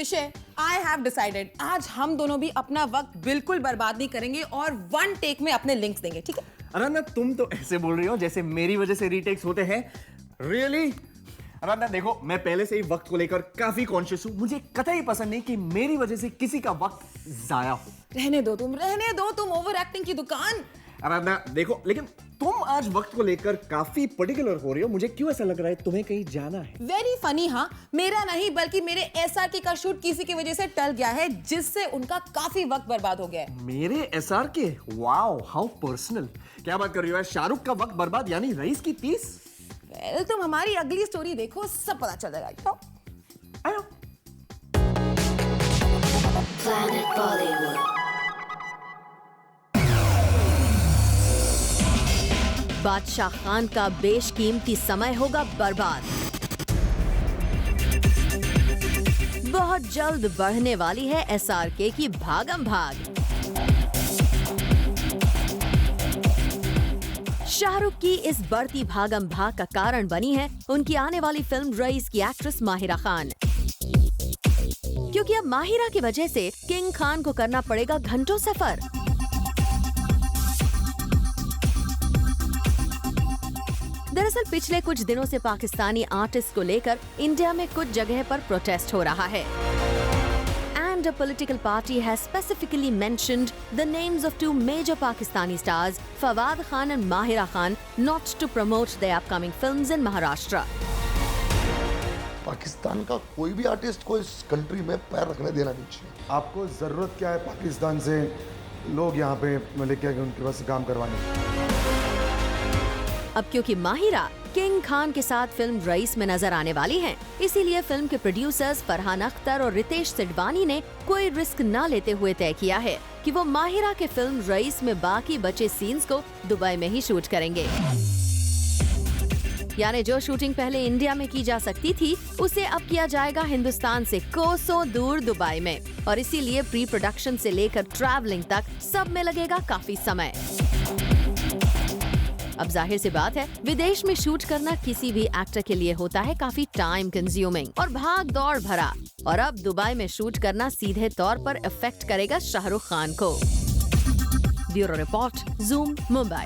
तिशे, I have decided आज हम दोनों भी अपना वक्त बिल्कुल बर्बाद नहीं करेंगे और वन टेक में अपने लिंक्स देंगे, ठीक है? अराधना, तुम तो ऐसे बोल रही हो जैसे मेरी वजह से रीटेक्स होते हैं। रियली? अराधना देखो, मैं पहले से ही वक्त को लेकर काफी कॉन्शियस हूँ। मुझे कतई पसंद नहीं कि मेरी वजह से किसी का वक्त जाया हो। रहने दो तुम ओवर एक्टिंग की दुकान। अराधना देखो, लेकिन तुम आज वक्त को लेकर काफी पर्टिकुलर हो रही हो। मुझे क्यों ऐसा लग रहा है तुम्हें कहीं जाना है? Very funny. हाँ, मेरा नहीं बल्कि मेरे एसआरके का शूट किसी की वजह से टल गया है, जिससे उनका काफी वक्त बर्बाद हो गया है। मेरे एसआरके? Wow, how personal. क्या बात कर रही हो? शाहरुख का वक्त बर्बाद यानी रईस की 30? वेल, तुम हमारी अगली स्टोरी देखो, सब पता चल जाएगा। आयो। Planet Bollywood. बादशाह खान का बेशकीमती समय होगा बर्बाद। बहुत जल्द बढ़ने वाली है एसआरके की भागम भाग। शाहरुख की इस बढ़ती भागम भाग का कारण बनी है उनकी आने वाली फिल्म रईस की एक्ट्रेस माहिरा खान, क्योंकि अब माहिरा की वजह से किंग खान को करना पड़ेगा घंटों सफर। दरअसल पिछले कुछ दिनों से पाकिस्तानी आर्टिस्ट को लेकर इंडिया में कुछ जगह पर प्रोटेस्ट हो रहा है। And a political party has specifically mentioned the names of two major Pakistani stars, Fawad Khan and Mahira Khan, not to promote their upcoming films in Maharashtra. Pakistan का कोई भी आर्टिस्ट को इस कंट्री में पैर रखने देना नहीं चाहिए। आपको ज़रूरत क्या है पाकिस्तान से लोग यहाँ पे लेके आके उनके पास काम करवाने? अब क्योंकि माहिरा किंग खान के साथ फिल्म रईस में नजर आने वाली हैं, इसीलिए फिल्म के प्रोड्यूसर्स फरहान अख्तर और रितेश सिडवानी ने कोई रिस्क न लेते हुए तय किया है कि वो माहिरा के फिल्म रईस में बाकी बचे सीन्स को दुबई में ही शूट करेंगे। यानी जो शूटिंग पहले इंडिया में की जा सकती थी, उसे अब किया जाएगा हिंदुस्तान से कोसों दूर दुबई में, और इसीलिए प्री प्रोडक्शन से लेकर ट्रैवलिंग तक सब में लगेगा काफी समय। अब जाहिर सी बात है, विदेश में शूट करना किसी भी एक्टर के लिए होता है काफी टाइम कंज्यूमिंग और भाग दौड़ भरा, और अब दुबई में शूट करना सीधे तौर पर इफेक्ट करेगा शाहरुख खान को। Bureau report, Zoom, Mumbai.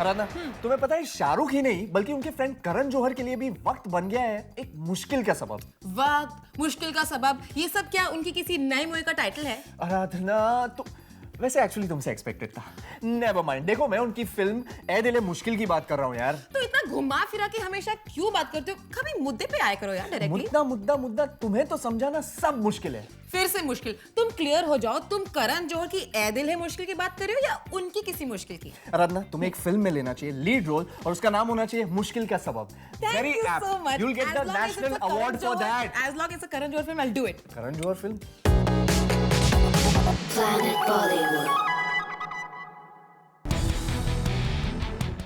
अराधना, तुम्हें पता है शाहरुख ही नहीं बल्कि उनके फ्रेंड करण जौहर के लिए भी वक्त बन गया है एक मुश्किल का सबब। वक्त मुश्किल का सबब, ये सब क्या उनकी किसी नई मूवी का टाइटल है? आराधना, तो वैसे एक्चुअली तुमसे एक्सपेक्टेड था। Never mind. देखो, मैं उनकी फिल्म ए दिल है मुश्किल की बात कर रहा हूँ यार। तो इतना घुमा फिरा के हमेशा क्यों बात करते हो? कभी मुद्दे पे आया करो यार डायरेक्टली। मुद्दा तुम्हें तो समझाना सब मुश्किल है। फिर से मुश्किल? तुम क्लियर हो जाओ, तुम करण जौहर की ए दिल है मुश्किल की बात कर रहे हो या उनकी किसी मुश्किल की? आराधना, तुम्हें एक फिल्म में लेना चाहिए लीड रोल और उसका नाम होना चाहिए मुश्किल का सबब। Thank you so much. You'll get the national award for that. As long as it's a Karan Johar film, I'll do it. Karan Johar film. Planet Bollywood.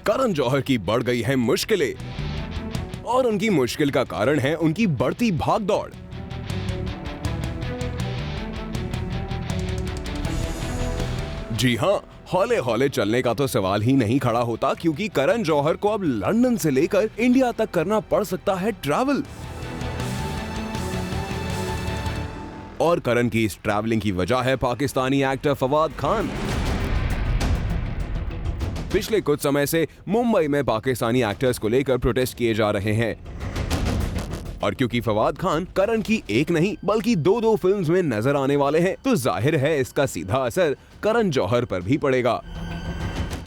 Karan Johar की बढ़ गई है मुश्किलें, और उनकी मुश्किल का कारण है उनकी बढ़ती भागदौड़। जी हां, हौले हौले चलने का तो सवाल ही नहीं खड़ा होता, क्योंकि करण जौहर को अब लंदन से लेकर इंडिया तक करना पड़ सकता है ट्रैवल। और करण की इस ट्रैवलिंग की वजह है पाकिस्तानी एक्टर फवाद खान। पिछले कुछ समय से मुंबई में पाकिस्तानी एक्टर्स को लेकर प्रोटेस्ट किए जा रहे हैं, और क्योंकि फवाद खान करण की एक नहीं बल्कि दो फिल्म्स में नजर आने वाले हैं, तो जाहिर है इसका सीधा असर करण जौहर पर भी पड़ेगा,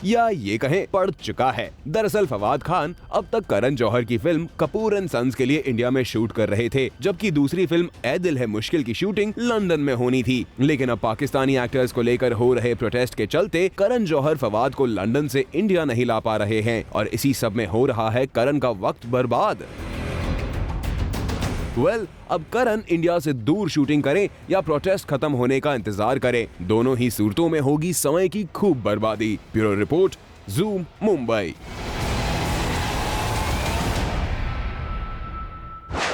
या ये कहें पड़ चुका है। दरअसल फवाद खान अब तक करण जौहर की फिल्म कपूर एंड सन्स के लिए इंडिया में शूट कर रहे थे, जबकि दूसरी फिल्म ए दिल है मुश्किल की शूटिंग लंदन में होनी थी। लेकिन अब पाकिस्तानी एक्टर्स को लेकर हो रहे प्रोटेस्ट के चलते करण जौहर फवाद को लंदन से इंडिया नहीं ला पा रहे हैं, और इसी सब में हो रहा है करण का वक्त बर्बाद। अब करण इंडिया से दूर शूटिंग करें या प्रोटेस्ट खत्म होने का इंतजार करें, दोनों ही सूरतों में होगी समय की खूब बर्बादी। Bureau report, Zoom, Mumbai.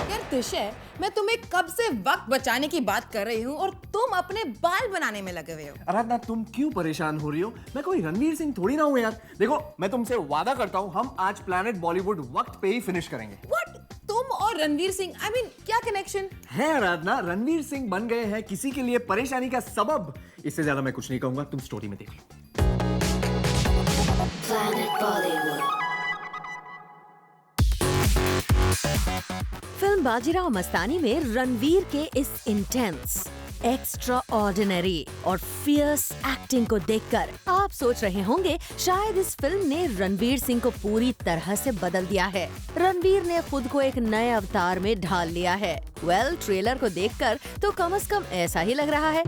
यार तिशे, मैं तुम्हें कब से वक्त बचाने की बात कर रही हूँ और तुम अपने बाल बनाने में लगे हुए हो। आराधना, तुम क्यों परेशान हो रही हो? मैं कोई रणवीर सिंह थोड़ी ना हूँ यार। देखो, मैं तुमसे वादा करता हूँ हम आज प्लैनेट बॉलीवुड वक्त पे ही फिनिश करेंगे। What? तुम और और रणवीर सिंह, I mean, क्या कनेक्शन? है आराधना, रणवीर सिंह बन गए हैं किसी के लिए परेशानी का सबब। इससे ज्यादा मैं कुछ नहीं कहूंगा, तुम स्टोरी में देख लो। Planet Bollywood. Film Bajirao Mastani में रणवीर के इस इंटेंस, एक्स्ट्रा ऑर्डिनरी और फियर्स एक्टिंग को देखकर आप सोच रहे होंगे शायद इस फिल्म ने रणवीर सिंह को पूरी तरह से बदल दिया है। रणवीर ने खुद को एक नए अवतार में ढाल लिया है। ट्रेलर को देखकर तो कम से कम ऐसा ही लग रहा है।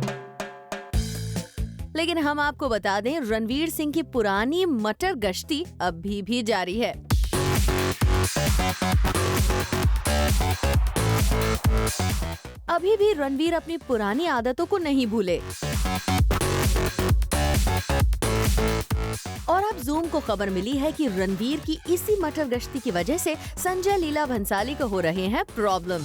लेकिन हम आपको बता दें, रणवीर सिंह की पुरानी मटर गश्ती अभी भी जारी है। अभी भी रणवीर अपनी पुरानी आदतों को नहीं भूले और अब जूम को खबर मिली है कि रणवीर की इसी मटर गश्ती की वजह से संजय लीला भंसाली को हो रहे हैं प्रॉब्लम।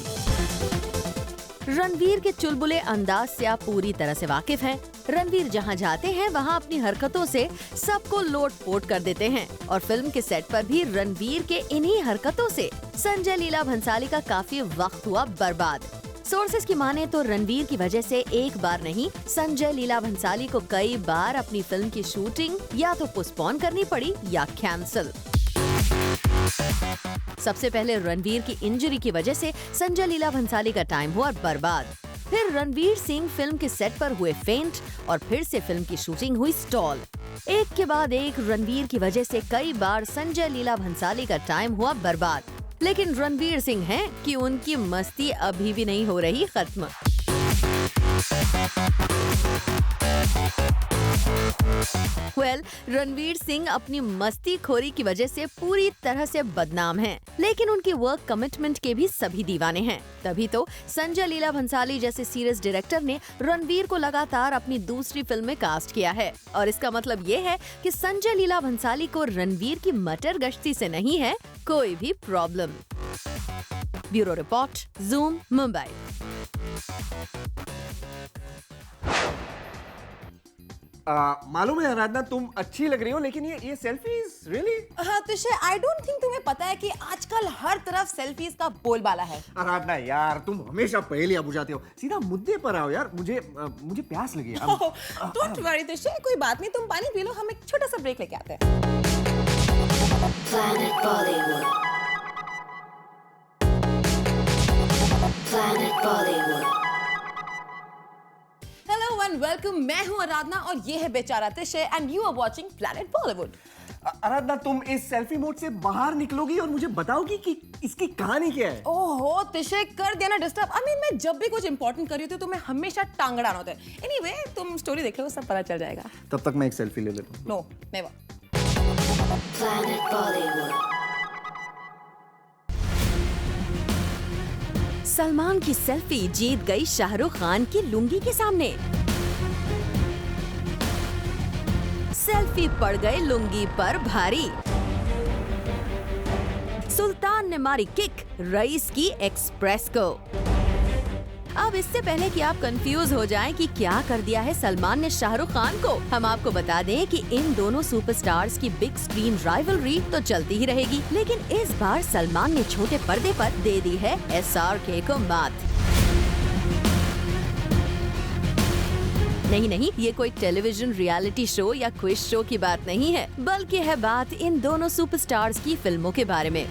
रणवीर के चुलबुले अंदाज से आप पूरी तरह से वाकिफ हैं। रणवीर जहां जाते हैं वहां अपनी हरकतों से सबको लोट-पोट कर देते हैं और फिल्म के सेट पर भी रणवीर के इन्हीं हरकतों से संजय लीला भंसाली का काफी वक्त हुआ बर्बाद। सोर्सेज की माने तो रणवीर की वजह से एक बार नहीं, संजय लीला भंसाली को कई बार अपनी फिल्म की शूटिंग या तो पोस्टपोन करनी पड़ी या कैंसिल। सबसे पहले रणवीर की इंजरी की वजह से संजय लीला भंसाली का टाइम हुआ बर्बाद। फिर रणवीर सिंह फिल्म के सेट पर हुए फेंट और फिर से फिल्म की शूटिंग हुई स्टॉल। एक के बाद एक रणवीर की वजह से कई बार संजय लीला भंसाली का टाइम हुआ बर्बाद। लेकिन रणवीर सिंह हैं कि उनकी मस्ती अभी भी नहीं हो रही खत्म। रणवीर सिंह अपनी मस्ती खोरी की वजह से पूरी तरह से बदनाम हैं, लेकिन उनकी वर्क कमिटमेंट के भी सभी दीवाने हैं। तभी तो संजय लीला भंसाली जैसे सीरियस डायरेक्टर ने रणवीर को लगातार अपनी दूसरी फिल्म में कास्ट किया है और इसका मतलब ये है कि संजय लीला भंसाली को रणवीर की मटर गश्ती से नहीं है कोई भी problem. Bureau report, zoom, Mumbai. मालूम है आराधना, तुम अच्छी लग रही हो, लेकिन ये सेल्फीज रियली। हाँ तुषार, आई डोंट थिंक तुम्हें पता है कि आजकल हर तरफ सेल्फीज का बोलबाला है। आराधना यार, तुम हमेशा पहेलियां बुझाते हो, सीधा मुद्दे पर आओ यार। मुझे प्यास लगी है। डोंट वरी तुषार, कोई बात नहीं, तुम पानी पी लो, हम एक छोटा सा ब्रेक लेके आते हैं। Planet Bollywood. Planet Bollywood. Hello and welcome, मैं हूं आराधना और ये है बेचारा तिशे and you are watching planet Bollywood. Aradhana, तुम इस सेल्फी मोड से बाहर निकलोगी और मुझे बताओगी कि इसकी कहानी क्या है। ओहो तिशे, कर दिया ना डिस्टर्ब। आई मीन, मैं जब भी कुछ इंपॉर्टेंट कर रही होती हूँ तो मैं हमेशा टांग अड़ाना होता है। एनीवे, तुम स्टोरी देख लो, सब पता चल जाएगा। तब तक मैं एक सेल्फी ले लेता हूँ। No never. Planet Bollywood. Salman की सेल्फी जीत गई शाहरुख खान की लुंगी के सामने। सेल्फी पड़ गए लुंगी पर भारी। सुल्तान ने मारी किक रईस की एक्सप्रेस को। अब इससे पहले कि आप कंफ्यूज हो जाएं कि क्या कर दिया है सलमान ने शाहरुख खान को, हम आपको बता दें कि इन दोनों सुपरस्टार्स की बिग स्क्रीन राइवलरी तो चलती ही रहेगी, लेकिन इस बार सलमान ने छोटे पर्दे पर दे दी है SRK को मात। नहीं, ये कोई टेलीविजन रियलिटी शो या क्विज शो की बात नहीं है, बल्कि है बात इन दोनों सुपरस्टार्स की फिल्मों के बारे में।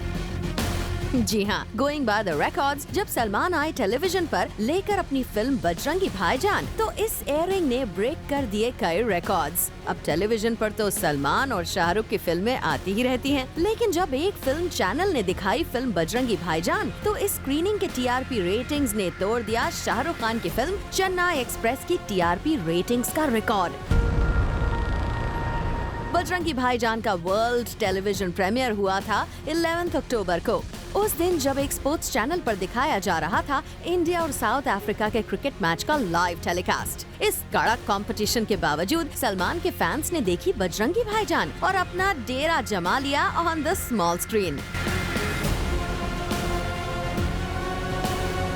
जी हाँ, गोइंग बाय द रिकॉर्ड्स, जब सलमान आए टेलीविजन पर लेकर अपनी फिल्म बजरंगी भाईजान, तो इस एयरिंग ने ब्रेक कर दिए कई रिकॉर्ड्स। अब टेलीविजन पर तो सलमान और शाहरुख की फिल्में आती ही रहती हैं, लेकिन जब एक फिल्म चैनल ने दिखाई फिल्म बजरंगी भाईजान, तो इस स्क्रीनिंग के TRP रेटिंग्स ने तोड़ दिया शाहरुख खान की फिल्म चेन्नई एक्सप्रेस की TRP रेटिंग्स का रिकॉर्ड। बजरंगी भाईजान का वर्ल्ड टेलीविजन प्रीमियर हुआ था 11 अक्टूबर को। उस दिन जब एक स्पोर्ट्स चैनल पर दिखाया जा रहा था इंडिया और साउथ अफ्रीका के क्रिकेट मैच का लाइव टेलीकास्ट। इस कड़क कंपटीशन के बावजूद सलमान के फैंस ने देखी बजरंगी भाईजान और अपना डेरा जमा लिया ऑन द स्मॉल स्क्रीन।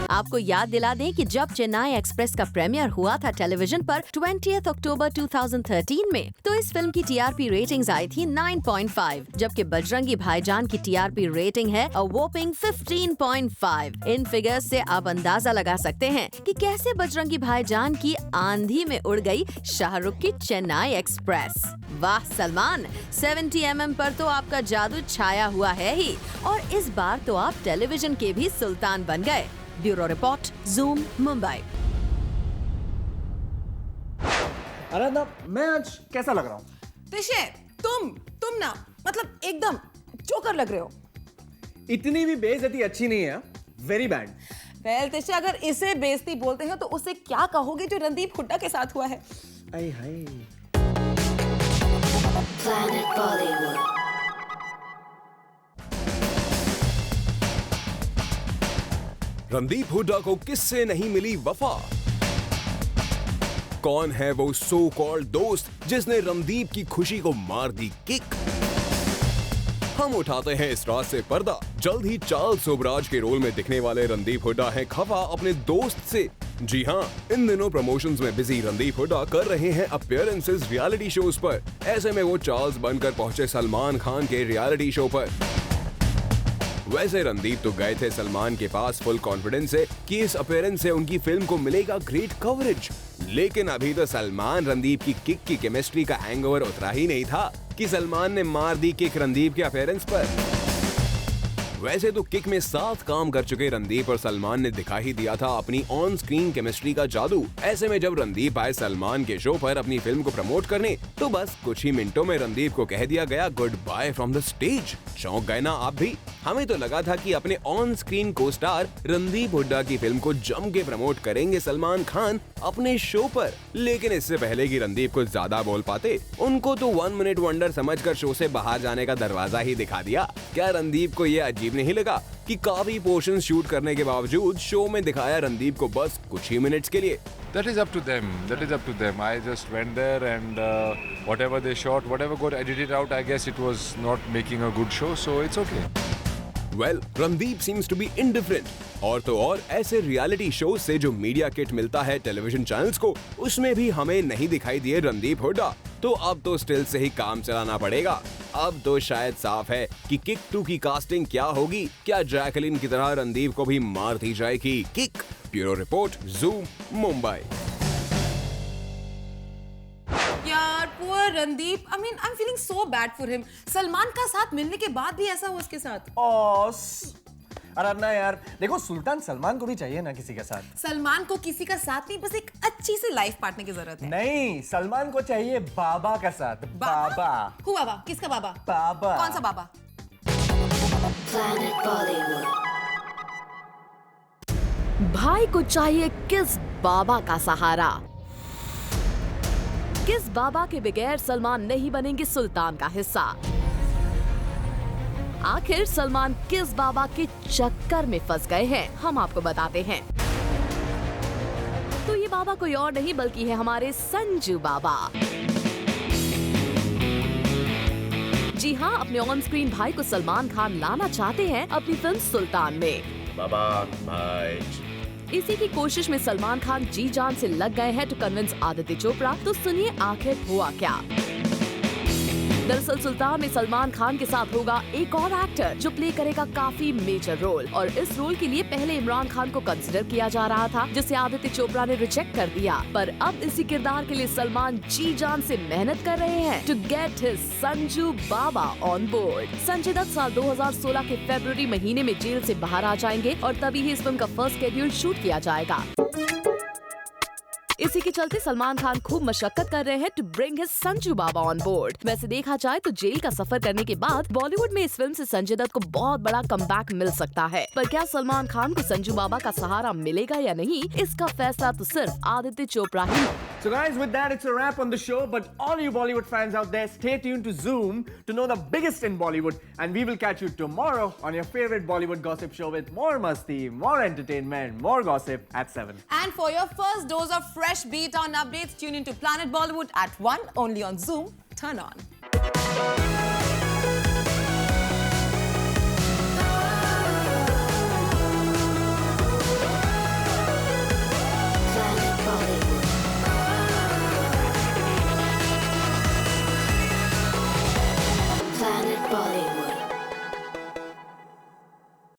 आपको याद दिला दें कि जब चेन्नई एक्सप्रेस का प्रीमियर हुआ था टेलीविजन पर 20 अक्टूबर 2013 में, तो इस फिल्म की टीआरपी रेटिंग्स आई थी 9.5, जबकि बजरंगी भाईजान की टीआरपी रेटिंग है अ वॉपिंग 15.5। इन फिगर्स से आप अंदाजा लगा सकते हैं कि कैसे बजरंगी भाईजान की आंधी में उड़ गई शाहरुख की चेन्नई एक्सप्रेस। वाह सलमान, 70 mm पर तो आपका जादू छाया हुआ है ही, और इस बार तो आप टेलीविजन के भी सुल्तान बन गए। Bureau report, Zoom, Mumbai. Aradhana, मैं आज कैसा लग रहा हूँ? तिशे, तुम ना मतलब एकदम जोकर लग रहे हो। इतनी भी बेइज्जती अच्छी नहीं है। Very bad. वेल तिशे, अगर इसे बेइज्जती बोलते हैं तो उसे क्या कहोगे जो रणदीप हुड्डा के साथ हुआ है? आई हाय। Planet Bollywood. रणदीप हुड्डा को किससे नहीं मिली वफा? कौन है वो सो कॉल्ड दोस्त जिसने रणदीप की खुशी को मार दी किक? हम उठाते हैं इस रात से पर्दा। जल्द ही चार्ल्स सोबराज के रोल में दिखने वाले रणदीप हुड्डा हैं खफा अपने दोस्त से। जी हाँ, इन दिनों प्रमोशंस में बिजी रणदीप हुड्डा कर रहे हैं अपीयरेंसेस रियलिटी शोज पर। ऐसे में वो चार्ल्स बनकर पहुंचे सलमान खान के रियलिटी शो पर। वैसे रणदीप तो गए थे सलमान के पास फुल कॉन्फिडेंस से कि इस अपीयरेंस से उनकी फिल्म को मिलेगा ग्रेट कवरेज, लेकिन अभी तो सलमान रणदीप की किक की केमिस्ट्री का हैंगओवर उतरा ही नहीं था कि सलमान ने मार दी किक रणदीप के अपीयरेंस पर। वैसे तो किक में साथ काम कर चुके रणदीप और सलमान ने दिखा ही दिया था अपनी ऑन स्क्रीन केमिस्ट्री का जादू। ऐसे में जब रणदीप आए सलमान के शो पर अपनी फिल्म को प्रमोट करने, तो बस कुछ ही मिनटों में रणदीप को कह दिया गया goodbye from the stage. चौंक गए ना आप भी? हमें तो लगा था कि अपने ऑन स्क्रीन को स्टार रणदीप हुड्डा की फिल्म को जम के प्रमोट करेंगे सलमान खान अपने शो पर, लेकिन इससे पहले कि रणदीप को ज्यादा बोल पाते, उनको तो 1 मिनट वंडर समझकर शो से बाहर जाने का दरवाजा ही दिखा दिया। क्या रणदीप को ये अजीब नहीं लगा कि काफी पोर्शन शूट करने के बावजूद शो में दिखाया रणदीप को बस कुछ ही मिनट्स के लिए? That is up to them. That is up to them. I just went there and whatever they shot, whatever got edited out, I guess it was not making a good show, so it's okay. Well, Randeep seems to be indifferent. और तो और ऐसे reality show से जो media kit मिलता है television channels को, उसमें भी हमें नहीं दिखाई दिए रणदीप हुड्डा। तो अब तो स्टिल से ही काम चलाना पड़ेगा। अब तो शायद साफ है कि किक 2 की कास्टिंग क्या होगी। क्या जैकलिन की तरह रणदीप को भी मार दी जाएगी kick? Bureau report, Zoom, Mumbai. यार poor Randeep, I mean I am feeling so bad for him. Salman का साथ मिलने के बाद भी ऐसा हुआ उसके साथ। आराधना यार, देखो सुल्तान सलमान को भी चाहिए ना किसी के साथ। सलमान को किसी का साथ नहीं, बस एक अच्छी सी लाइफ पार्टनर की जरूरत है। नहीं, सलमान को चाहिए बाबा का साथ। बाबा। हु बाबा? किसका बाबा? बाबा। कौन सा बाबा? Planet Bollywood. भाई को चाहिए किस बाबा का सहारा? किस बाबा के बगैर सलमान नहीं बनेंगे सुल्तान का हिस्सा? आखिर सलमान किस बाबा के चक्कर में फंस गए हैं, हम आपको बताते हैं। तो ये बाबा कोई और नहीं बल्कि है हमारे संजू बाबा। जी हाँ, अपने ऑन स्क्रीन भाई को सलमान खान लाना चाहते हैं अपनी फिल्म सुल्तान में। बाबा भाई। इसी की कोशिश में सलमान खान जी जान से लग गए हैं टू कन्विंस आदित्य चोपड़ा। तो सुनिए आखिर हुआ क्या। दरअसल सुल्तान में सलमान खान के साथ होगा एक और एक्टर जो प्ले करेगा काफी मेजर रोल, और इस रोल के लिए पहले इमरान खान को कंसिडर किया जा रहा था, जिसे आदित्य चोपड़ा ने रिजेक्ट कर दिया। पर अब इसी किरदार के लिए सलमान जी जान से मेहनत कर रहे हैं to get his Sanju Baba on board. Sanjay Dutt साल 2016 के फरवरी महीने में जेल से बाहर आ जाएंगे और तभी ही इस फिल्म का फर्स्ट शेड्यूल शूट किया जाएगा। इसी के चलते सलमान खान खूब मशक्कत कर रहे हैं to bring his Sanju Baba on board. वैसे देखा जाए तो जेल का सफर करने के बाद बॉलीवुड में इस फिल्म से संजय दत्त को बहुत बड़ा कमबैक मिल सकता है। पर क्या सलमान खान को संजू बाबा का सहारा मिलेगा या नहीं, इसका फैसला तो सिर्फ आदित्य चोपड़ा ही। So guys, with that it's a wrap on the show, but all you Bollywood fans out there, stay tuned to Zoom to know the biggest in Bollywood, and we will catch you tomorrow on your favorite Bollywood gossip show with more masti, more entertainment, more gossip at 7. And for your first dose of fresh beat on updates, tune into Planet Bollywood at 1 only on Zoom. Turn on.